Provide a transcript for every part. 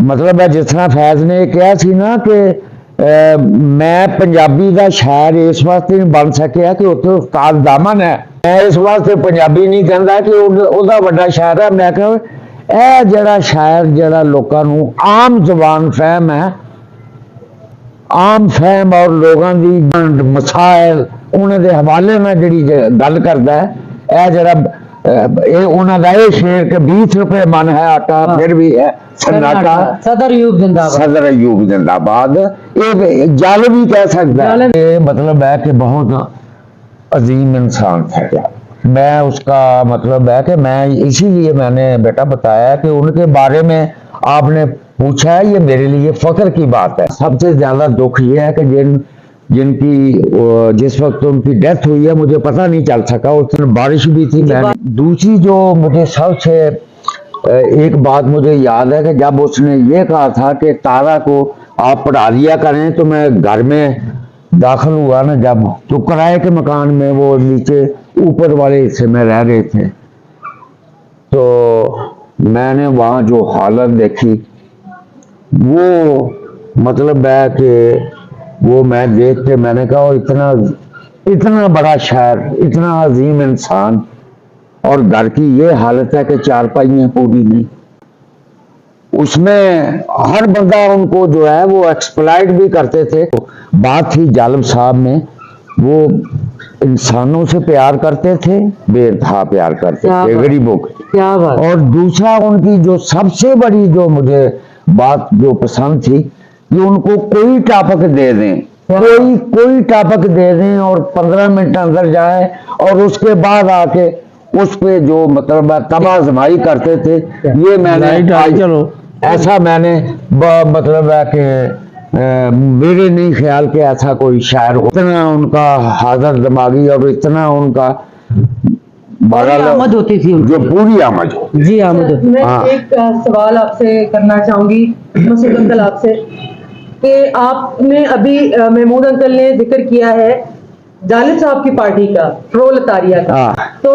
मतलब है जिस तरह फैज ने कहा सी ना कि मैं पंजाबी का शायर इस वास्ते नहीं बन सकिया कि उत्थे उस्ताद दामन है, मैं इस वास्ते पंजाबी नहीं कहता कि ਉਹਦਾ ਵੱਡਾ शायर है। मैं कहा ਇਹ ਜਿਹੜਾ शायर ਜਿਹੜਾ ਲੋਕਾਂ ਨੂੰ आम ਜ਼ਬਾਨ फहम है, आम फहम और लोगों की मसाइल उन्होंने हवाले में जी गल करता है, यह जरा उन्होंने ये शेर के 20 रुपए मन है आटा फिर भी है सन्नाटा, सदर अयूब जिंदाबाद, सदर अयूब जिंदाबाद, ये जल भी कह सकता है। ये मतलब है कि बहुत अजीम इंसान है। मैं उसका मतलब है कि मैं इसीलिए मैंने बेटा बताया कि उनके बारे में आपने पूछा है, ये मेरे लिए फख्र की बात है। सबसे ज्यादा दुख ये है कि जिनकी जिस वक्त उनकी डेथ हुई है मुझे पता नहीं चल सका, उस दिन बारिश भी थी। मैंने दूसरी जो मुझे सबसे एक बात मुझे याद है कि जब उसने ये कहा था कि तारा को आप पढ़ा दिया करें, तो मैं घर में दाखिल हुआ ना जब, तो किराए के मकान में वो नीचे ऊपर वाले हिस्से में रह रहे थे, तो मैंने वहाँ जो हालत देखी वो मतलब है कि वो मैं देख के मैंने कहा इतना बड़ा शायर, इतना अजीम इंसान, और घर की ये हालत है कि चारपाइयाँ पूरी नहीं। उसमें हर बंदा उनको जो है वो एक्सप्लॉइट भी करते थे। बात थी जालिब साहब में, वो इंसानों से प्यार करते थे, बेइंतहा प्यार करते थे गरीबों के। क्या बात। और दूसरा उनकी जो सबसे बड़ी जो मुझे बात जो पसंद थी कि उनको कोई टॉपिक दे दें, कोई टॉपिक दे दें और 15 मिनट अंदर जाए और उसके बाद आके उस पे जो मतलब तबाजमाई करते थे। ये मैंने चलो ऐसा मैंने मतलब है कि मेरे नहीं ख्याल के ऐसा कोई शायर हो, इतना उनका हाजिर दिमागी और इतना उनका आमद होती थी, जो पूरी आमद जी आमद। मैं एक सवाल आपसे करना चाहूंगी मसूद अंकल आपसे, कि आपने अभी महमूद अंकल ने जिक्र किया है जालिब साहब की पार्टी का, प्रोलेतारिया का, तो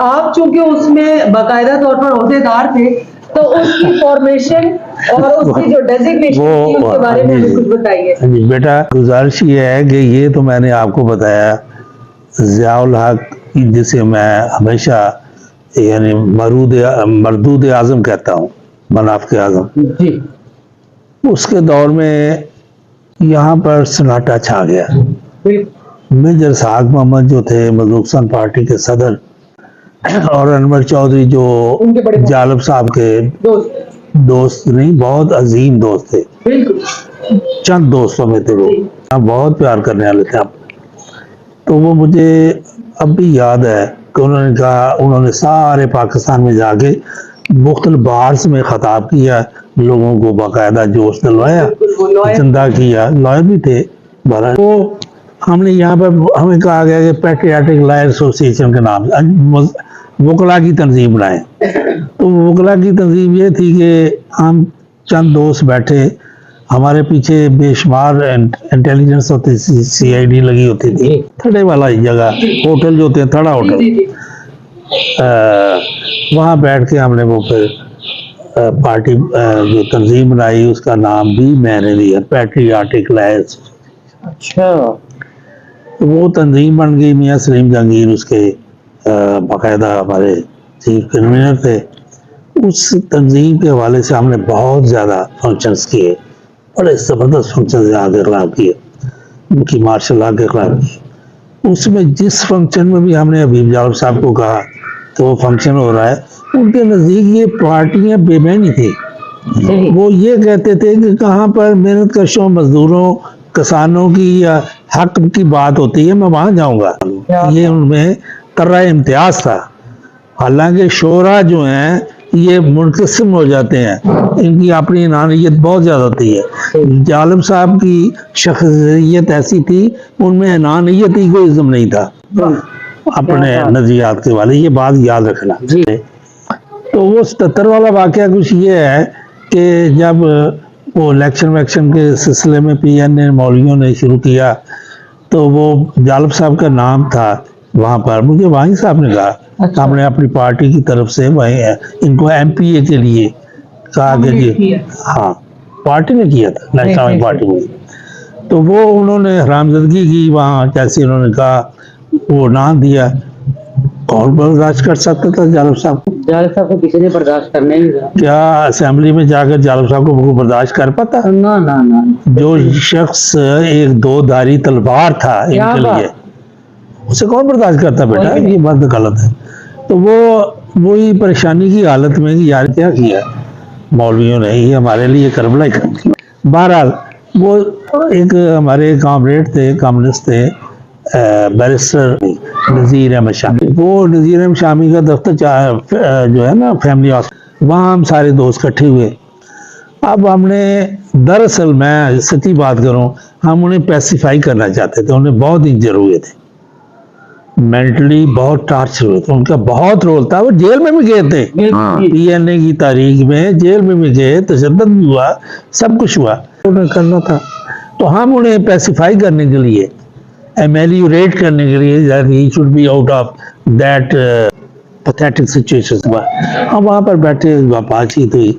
आप चूंकि उसमें बाकायदा तौर पर ओहदेदार थे, तो उसकी फॉर्मेशन और उसकी जो डेजिग्नेशन थी उसके बारे में हमें कुछ बताइए। बेटा गुजारिश ये है कि ये तो मैंने आपको बताया, ज़ियाउल हक जिसे मैं हमेशा यानी मरदूद आजम कहता हूँ, मनाफ़ आजम जी, उसके दौर में यहाँ पर सन्नाटा छा गया। मेजर साग मोहम्मद जो थे मजलूक पार्टी के सदर, और अनवर चौधरी जो जालिब साहब के दोस्त नहीं, बहुत अजीम दोस्त थे, चंद दोस्तों में थे वो, बहुत प्यार करने वाले थे। तो वो मुझे अब भी याद है कि उन्होंने कहा, उन्होंने सारे पाकिस्तान में जाके मुख्तलिफ बार्स में खताब किया, लोगों को बाकायदा जोश दिलवाया, जिंदा किया, लॉयर भी थे। तो हमने यहाँ पर हमें कहा गया कि पैट्रियाटिक लॉयर एसोसिएशन के नाम वकला की तंजीम बनाए। तो वकला की तंजीम ये थी कि हम चंद दोस्त बैठे, हमारे पीछे बेशुमार इंटेलिजेंस होती थी, CID लगी होती थी, थड़े वाला जगह, होटल जो होते हैं थड़ा होटल, वहाँ बैठ के हमने वो फिर पार्टी जो तंजीम बनाई, उसका नाम भी मैंने दिया, पैट्रियाटिक लॉयर्स। अच्छा, वो तंजीम बन गई। मियाँ सलीम जहांगीर उसके बाकायदा हमारे चीफ कन्वीनर थे। उस तंजीम के हवाले से हमने बहुत ज़्यादा फंक्शंस किए, बड़े ज़बरदस्त फंक्शन आगे खिलाफ किए, उनकी मार्शल लॉ के खिलाफ। उसमें जिस फंक्शन में भी हमने हबीब जालिब साहब को कहा तो वो फंक्शन हो रहा है, उनके नज़दीक ये पार्टियाँ बेमैनी थी। वो ये कहते थे कि कहाँ पर मेहनत कशों मजदूरों किसानों की या हक की बात होती है मैं वहाँ जाऊँगा। ये उनमें कर्रा इम्तियाज था। हालांकि शोरा जो हैं ये मुनक़सिम हो जाते हैं, इनकी अपनी इनानियत बहुत ज़्यादा होती है। जालिब साहब की शख्सियत ऐसी थी, उनमें इनानियत ईगोइज़्म नहीं था अपने नज़रियात के वाले, ये बात याद रखना। तो वो 77 वाला वाक़या कुछ ये है कि जब वो इलेक्शन के सिलसिले में PN मौलवियों ने शुरू किया, तो वो जालिब साहब का नाम था वहाँ पर। मुझे वहीं साहब ने कहा, हमने अपनी पार्टी की तरफ से वहीं इनको MPA के लिए कहा कि जी किया। हाँ, पार्टी ने किया था, नेशनल नहीं, पार्टी ने। तो वो उन्होंने हरामजदगी की वहाँ, कैसे उन्होंने कहा वो ना दिया। कौन बर्दाश्त कर सकता था जालव साहब को? जाल साहब को किसी ने बर्दाश्त करना ही था। क्या असेंबली में जाकर जालव साहब को वो बर्दाश्त कर पाता? ना ना ना। जो शख्स एक दो धारी तलवार था क्या इनके बात? लिए, उसे कौन बर्दाश्त करता बेटा? कोई भी ये बात गलत है। तो वो वही परेशानी की हालत में कि यार क्या किया मौलवियों ने, ये हमारे लिए करबला ही कर दिया। बहरहाल वो एक हमारे कॉमरेड थे, कम्युनिस्ट थे, बैरिस्टर नज़ीर अहमद शामी। वो नज़ीर अहमद शामी का दफ्तर जो है ना फैमिली हॉस्पिटल, वहाँ हम सारे दोस्त इकट्ठे हुए। अब हमने, दरअसल मैं सच्ची बात करूं, हम उन्हें पैसिफाई करना चाहते थे। उन्हें बहुत इंजर हुए थे, मेंटली बहुत टार्चर हुए थे, उनका बहुत रोल था। वो जेल में भी गए थे, हाँ। PNA की तारीख में जेल में भी गए, तशद्दुद भी हुआ, सब कुछ हुआ, उन्हें करना था। तो हम उन्हें पैसिफाई करने के लिए, एमेलियोरेट करने के लिए, that he should be out of that pathetic situation, हम वहाँ पर बैठे, बातचीत हुई।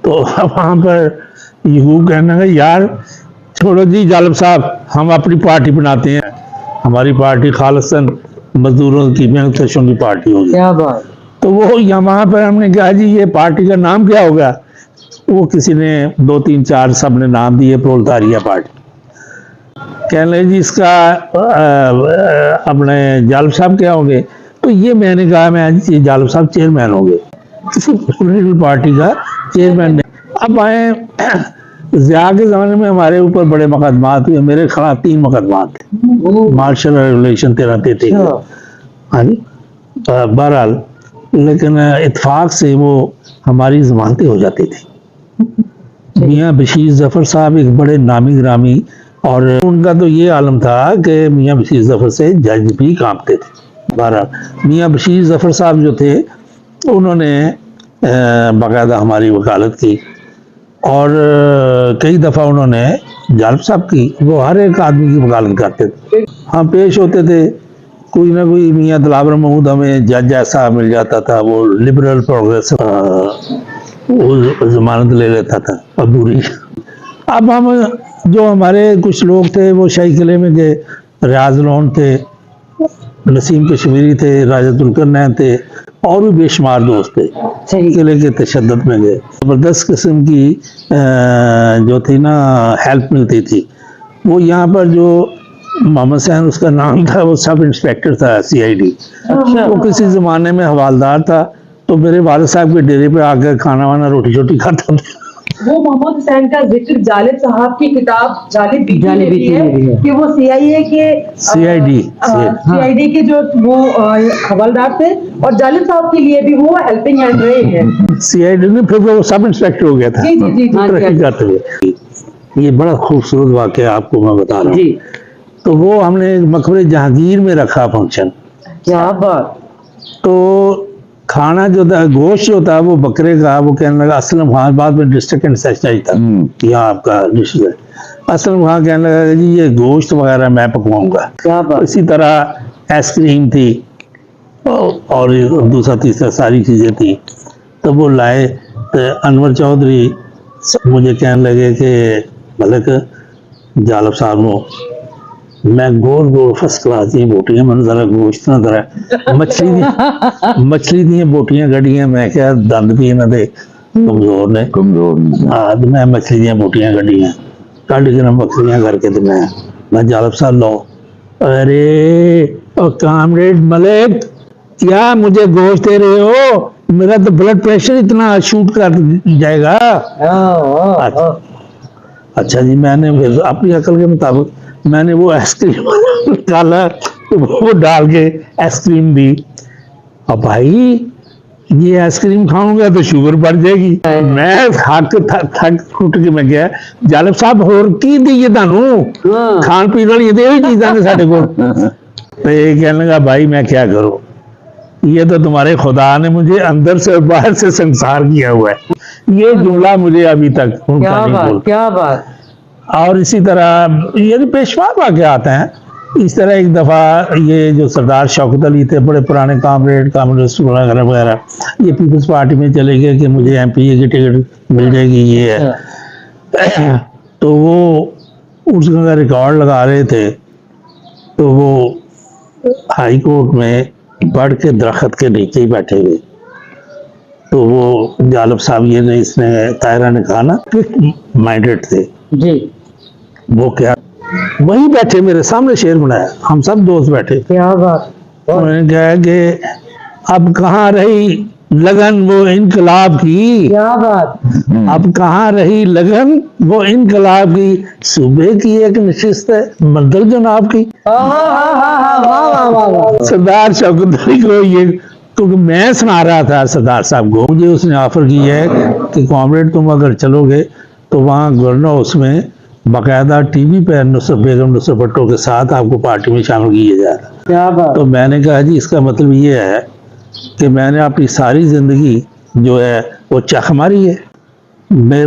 तो वहाँ पर यूँ कहने लगा, यार छोड़ो जी जालिब साहब, हम अपनी पार्टी बनाते हैं, हमारी पार्टी खालिसन मजदूरों की, मेहनतकशों की पार्टी होगी। क्या बात। तो वो यहाँ पर हमने कहा जी ये पार्टी का नाम क्या होगा? वो किसी ने 2 3 4 सब ने नाम दिए, प्रोलेटारिया पार्टी। कहने लगे जी इसका अपने जालिब साहब क्या होंगे? तो ये मैंने कहा मैं जी जालिब साहब चेयरमैन होंगे, किसी पॉलिटिकल पार्टी का चेयरमैन नहीं। अब आए ज़िया के ज़माने में हमारे ऊपर बड़े मुकदमात हुए, मेरे खिलाफ 3 मुकदमात थे, मार्शल रेगुलेशन 1333। हाँ जी। बहरहाल लेकिन इत्फाक से वो हमारी जमानतें हो जाती थी। मियाँ बशीर जफर साहब एक बड़े नामी ग्रामी, और उनका तो ये आलम था कि मियाँ बशीर जफर से जज भी कांपते थे। बहरहाल मियाँ बशीर जफर साहब जो थे उन्होंने बाकायदा हमारी वकालत की, और कई दफ़ा उन्होंने जालिब साहब की, वो हर एक आदमी की वकालत करते थे। हम पेश होते थे, कोई ना कोई मियाँ दिलावर महमूद हमें जज ऐसा मिल जाता था, वो लिबरल प्रोग्रेस, वो जमानत ले लेता था अबूरी। अब हम जो हमारे कुछ लोग थे वो शाही किले में गए, रियाज लोन थे, नसीम कश्मीरी थे, राजतुल करनैन थे, और भी बेशुमार दोस्त थे। सही। किले के तशद्दुद में गए, ज़बरदस्त किस्म की जो थी ना हेल्प मिलती थी। वो यहाँ पर जो मोहम्मद सैन उसका नाम था, वो सब इंस्पेक्टर था CID। अच्छा। वो किसी ज़माने में हवालदार था, तो मेरे वालिद साहब के डेरे पे आकर खाना वाना रोटी शोटी खाता था। वो मोहम्मद हुसैन का जिक्र जालिब साहब की किताब जालिब बीती जालिब में भी बीती में भी है है। कि वो CIA के CID के जो वो हवलदार थे, और जालिब साहब के लिए भी वो हेल्पिंग हैंड रहे हैं। CID ने फिर वो सब इंस्पेक्टर हो गया था जी जी जी हाँ, तरक्की करते हुए। ये बड़ा खूबसूरत वाक़या आपको मैं बता रहा हूँ। जी। तो वो हमने मकबरे जहांगीर में रखा फंक्शन। क्या बात। तो खाना जो था, गोश्त जो था वो बकरे का, वो कहने लगा, असलम खान बाद में डिस्ट्रिक्ट इंचार्ज था यहाँ आपका डिस्ट्रिक्ट, असलम खान कहने लगा जी ये गोश्त वगैरह मैं पकवाऊंगा। क्या बात। इसी तरह आइसक्रीम थी और दूसरा तीसरा सारी चीज़ें थी। तो वो लाए, तो अनवर चौधरी मुझे कहने लगे कि मलिक जालिब साहब को मैं गोल गोल फर्स्ट क्लास दी बोटियां, मैंने जरा गोश्त ना जरा मछली दी बोटियां कढ़ियां, मैं क्या दंद भी इन्हां दे कमजोर ने, हाँ तो मैं मछली दी बोटियां कढ़ियां, कढ़ के ना बकरियां करके, तो मैं जालिब साहब लो, अरे कामरेड मलिक क्या मुझे गोश्त दे रहे हो? मेरा तो ब्लड प्रेशर इतना शूट कर जाएगा। अच्छा जी, मैंने फिर अपनी अकल के मुताबिक मैंने वो आइसक्रीम निकाला, तो वो डाल के आइसक्रीम दी। अब भाई ये आइसक्रीम खाऊंगा तो शुगर बढ़ जाएगी। मैं थक टूट के मैं गया, जालिब साहब होर की दीजिए तानू, खान पीने वाली ये चीज़ां ने साडे कोल। तो ये कहने लगा भाई मैं क्या करूं, ये तो तुम्हारे खुदा ने मुझे अंदर से और बाहर से संसार किया हुआ है। ये जुमला मुझे अभी तक उनका क्या नहीं बात। बोल। क्या बात। और इसी तरह ये पेशवा वाक़े आते हैं इस तरह एक दफ़ा ये जो सरदार शौकत अली थे, बड़े पुराने कामरेड कम्युनिस्ट वगैरह वगैरह, ये पीपल्स पार्टी में चले गए कि मुझे एमपीए की टिकट मिल जाएगी, ये है। तो वो उसका रिकॉर्ड लगा रहे थे, तो वो हाई कोर्ट में बढ़ के दरख्त के नीचे ही बैठे हुए। तो वो जालब साहब ये ने इसने तायरा ने कहा ना कि माइंडेड थे जी, वो, क्या वही बैठे मेरे सामने शेर बनाया, हम सब दोस्त बैठे। क्या बात। उन्होंने कहा कि अब कहाँ रही लगन वो इनकलाब की, क्या बात। अब कहाँ रही लगन वो इनकलाब की, सूबे की एक नशिस्त है मंदल जनाब की। सरदार शौकत अली को ये, क्योंकि मैं सुना रहा था सरदार साहब को, मुझे उसने ऑफर की है कि कॉमरेड तुम अगर चलोगे तो वहाँ गवर्नर हाउस में बाकायदा टीवी पे नुसरत बेगम नुसरत भट्टो के साथ आपको पार्टी में शामिल किया जाएगा। क्या बात। तो मैंने कहा जी इसका मतलब ये है कि मैंने अपनी सारी जिंदगी जो है वो चख मारी है, मेरा